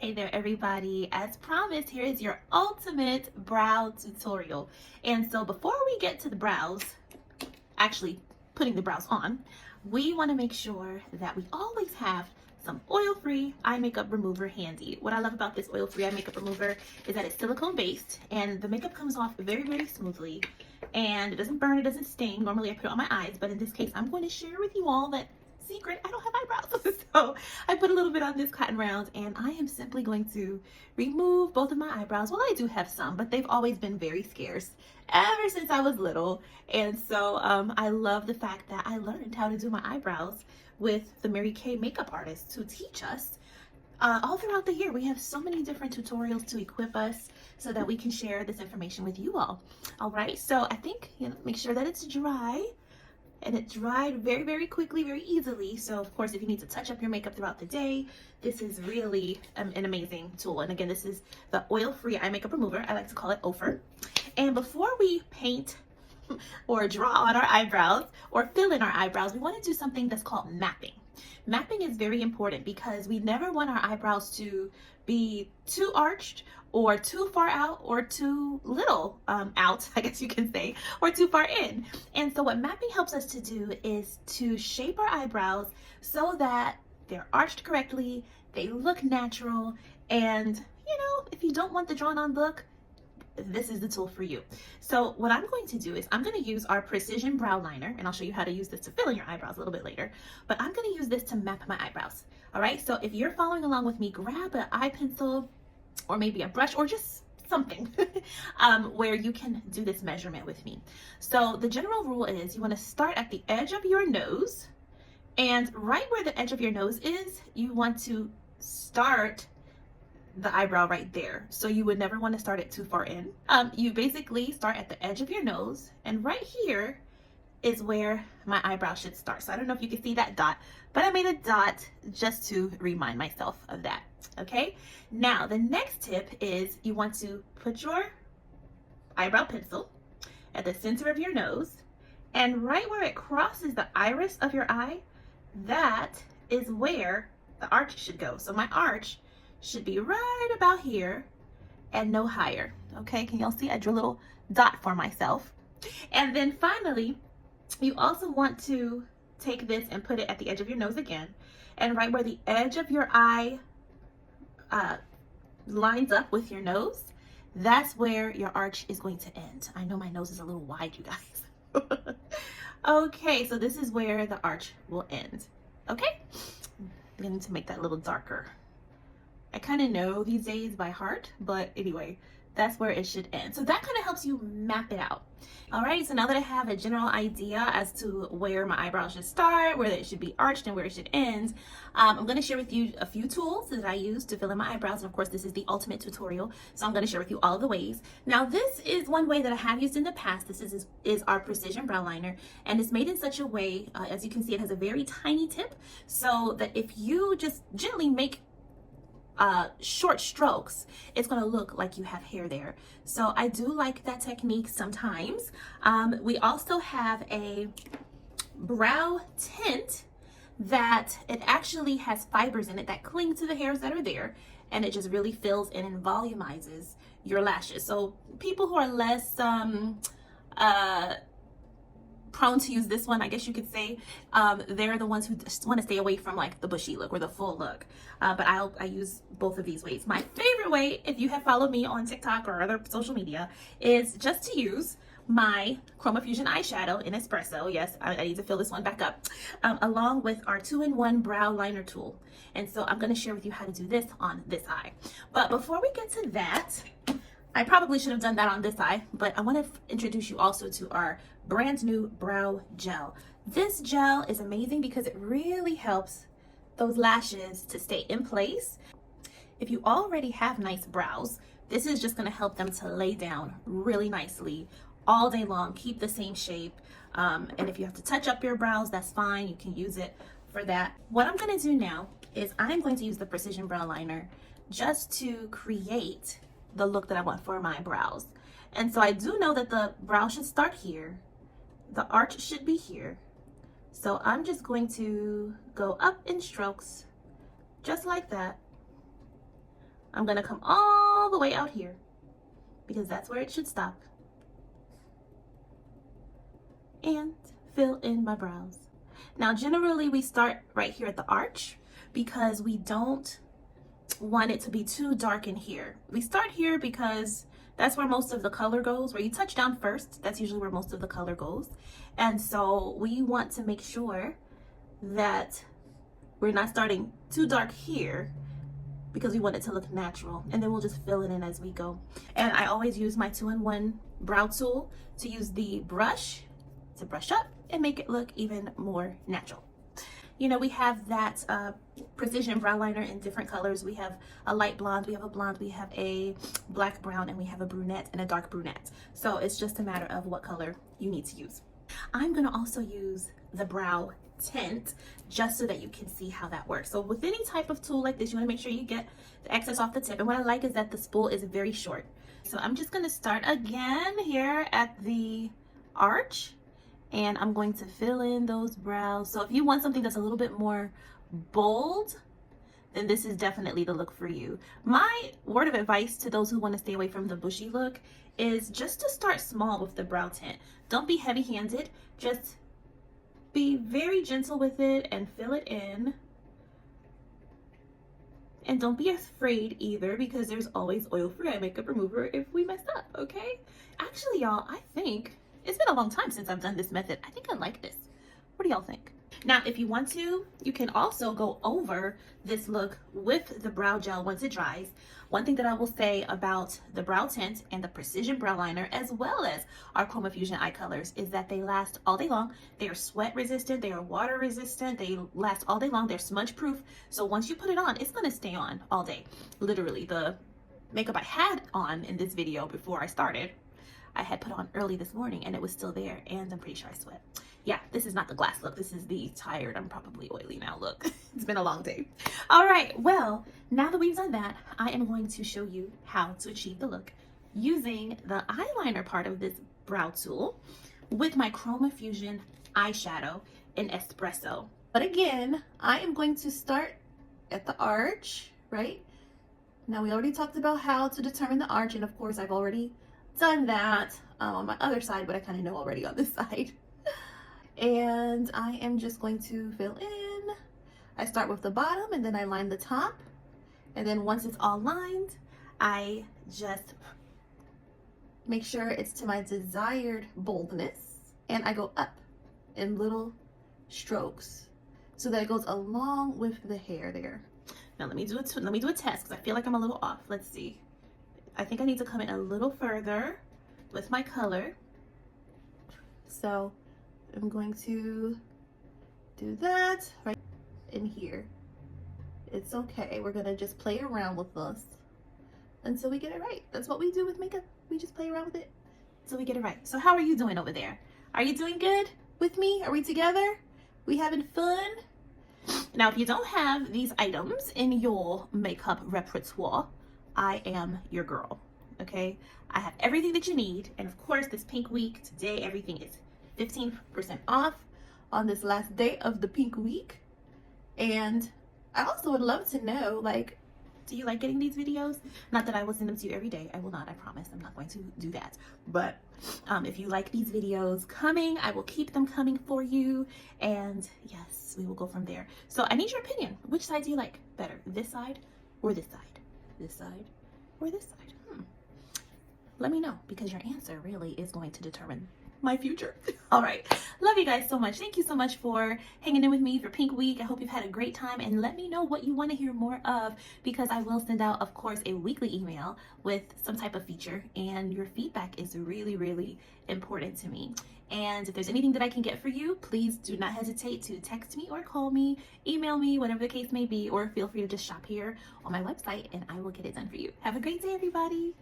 Hey there everybody, as promised, here is your ultimate brow tutorial. And so before we get to the brows, actually putting the brows on, we want to make sure that we always have some oil-free eye makeup remover handy. What I love about this oil-free eye makeup remover is that it's silicone based and the makeup comes off very, very smoothly and it doesn't burn, it doesn't stain. Normally I put it on my eyes, but in this case I'm going to share with you all that secret, I don't have eyebrows. So I put a little bit on this cotton round and I am simply going to remove both of my eyebrows. Well, I do have some, but they've always been very scarce ever since I was little. And so I love the fact that I learned how to do my eyebrows with the Mary Kay makeup artist who teach us all throughout the year. We have so many different tutorials to equip us so that we can share this information with you all. All right, so I think, make sure that it's dry. And it dried very, very quickly, very easily. So of course, if you need to touch up your makeup throughout the day, this is really an amazing tool. And again, this is the oil-free eye makeup remover. I like to call it OFR. And before we paint or draw on our eyebrows or fill in our eyebrows, we want to do something that's called mapping. Mapping is very important because we never want our eyebrows to be too arched or too far out or too little out, I guess you can say, or too far in. And so what mapping helps us to do is to shape our eyebrows so that they're arched correctly, they look natural, and if you don't want the drawn on look, this is the tool for you. So what I'm going to do is I'm going to use our precision brow liner, and I'll show you how to use this to fill in your eyebrows a little bit later, but I'm going to use this to map my eyebrows. All right, so if you're following along with me, grab an eye pencil or maybe a brush or just something where you can do this measurement with me. So the general rule is you want to start at the edge of your nose, and right where the edge of your nose is, you want to start the eyebrow right there. So you would never want to start it too far in. You basically start at the edge of your nose, and right here is where my eyebrow should start. So I don't know if you can see that dot, but I made a dot just to remind myself of that. Okay, now the next tip is you want to put your eyebrow pencil at the center of your nose, and right where it crosses the iris of your eye, that is where the arch should go. So my arch should be right about here and no higher. Okay, can y'all see? I drew a little dot for myself. And then finally, you also want to take this and put it at the edge of your nose again, and right where the edge of your eye lines up with your nose, that's where your arch is going to end. I know my nose is a little wide, you guys. Okay, so this is where the arch will end. Okay, I'm going to make that a little darker. I kind of know these days by heart, but anyway, that's where it should end. So that kind of helps you map it out. All right, so now that I have a general idea as to where my eyebrows should start, where it should be arched, and where it should end, I'm going to share with you a few tools that I use to fill in my eyebrows. And of course, this is the ultimate tutorial, so I'm going to share with you all of the ways. Now, this is one way that I have used in the past. This is our precision brow liner, and it's made in such a way, as you can see, it has a very tiny tip, so that if you just gently make short strokes, it's going to look like you have hair there. So I do like that technique sometimes. We also have a brow tint that it actually has fibers in it that cling to the hairs that are there, and it just really fills in and volumizes your lashes. So people who are less prone to use this one, I guess you could say, they're the ones who just want to stay away from like the bushy look or the full look, but I use both of these ways. My favorite way, if you have followed me on TikTok or other social media, is just to use my Chromafusion Eye Shadow in Espresso. Yes, I need to fill this one back up, along with our 2-in-1 brow liner tool. And so I'm going to share with you how to do this on this eye. But before we get to that, I probably should have done that on this eye, but I want to introduce you also to our brand new brow gel. This gel is amazing because it really helps those lashes to stay in place. If you already have nice brows, this is just going to help them to lay down really nicely all day long, keep the same shape. And if you have to touch up your brows, that's fine. You can use it for that. What I'm going to do now is I'm going to use the precision brow liner just to create the look that I want for my brows. And so I do know that the brow should start here, the arch should be here, so I'm just going to go up in strokes just like that I'm gonna come all the way out here because that's where it should stop. And fill in my brows. Now, generally we start right here at the arch because we don't want it to be too dark in here. We start here because that's where most of the color goes. Where you touch down first, that's usually where most of the color goes. And so we want to make sure that we're not starting too dark here because we want it to look natural, and then we'll just fill it in as we go. And I always use my 2-in-1 brow tool to use the brush to brush up and make it look even more natural. You know, we have that precision brow liner in different colors. We have a light blonde, we have a blonde, we have a black brown, and we have a brunette and a dark brunette. So it's just a matter of what color you need to use. I'm gonna also use the Brow Tint just so that you can see how that works. So with any type of tool like this, you wanna make sure you get the excess off the tip. And what I like is that the spool is very short. So I'm just gonna start again here at the arch, and I'm going to fill in those brows. So if you want something that's a little bit more bold, then this is definitely the look for you. My word of advice to those who want to stay away from the bushy look is just to start small with the Brow Tint. Don't be heavy-handed, just be very gentle with it and fill it in. And don't be afraid either, because there's always oil-free eye makeup remover if we mess up, okay? Actually, y'all, I think it's been a long time since I've done this method. I think I like this. What do y'all think? Now, if you want to, you can also go over this look with the brow gel once it dries. One thing that I will say about the Brow Tint and the Precision Brow Liner, as well as our Chromafusion eye colors, is that they last all day long. They are sweat resistant, they are water resistant, they last all day long, they're smudge proof. So once you put it on, it's gonna stay on all day. Literally, the makeup I had on in this video before I started, I had put on early this morning and it was still there, and I'm pretty sure I sweat. Yeah, this is not the glass look. This is the tired, I'm probably oily now look. It's been a long day. All right, well, now that we've done that, I am going to show you how to achieve the look using the eyeliner part of this brow tool with my Chromafusion Eye Shadow in Espresso. But again, I am going to start at the arch, right? Now, we already talked about how to determine the arch, and of course, I've already done that on my other side, but I kind of know already on this side. And I am just going to fill in. I start with the bottom and then I line the top. And then once it's all lined, I just make sure it's to my desired boldness. And I go up in little strokes so that it goes along with the hair there. Now let me do a test because I feel like I'm a little off. Let's see. I think I need to come in a little further with my color. So I'm going to do that right in here. It's okay. We're gonna just play around with this until we get it right. That's what we do with makeup. We just play around with it until we get it right. So how are you doing over there? Are you doing good with me? Are we together? We having fun? Now, if you don't have these items in your makeup repertoire, I am your girl, okay? I have everything that you need. And of course, this pink week, today, everything is 15% off on this last day of the pink week. And I also would love to know, like, do you like getting these videos? Not that I will send them to you every day. I will not, I promise. I'm not going to do that. But if you like these videos coming, I will keep them coming for you. And yes, we will go from there. So I need your opinion. Which side do you like better? This side or this side? This side or this side? Let me know, because your answer really is going to determine my future. All right, love you guys so much. Thank you so much for hanging in with me for Pink Week. I hope you've had a great time, and let me know what you want to hear more of, because I will send out, of course, a weekly email with some type of feature, and your feedback is really, really important to me. And if there's anything that I can get for you, please do not hesitate to text me or call me, email me, whatever the case may be, or feel free to just shop here on my website and I will get it done for you. Have a great day, everybody.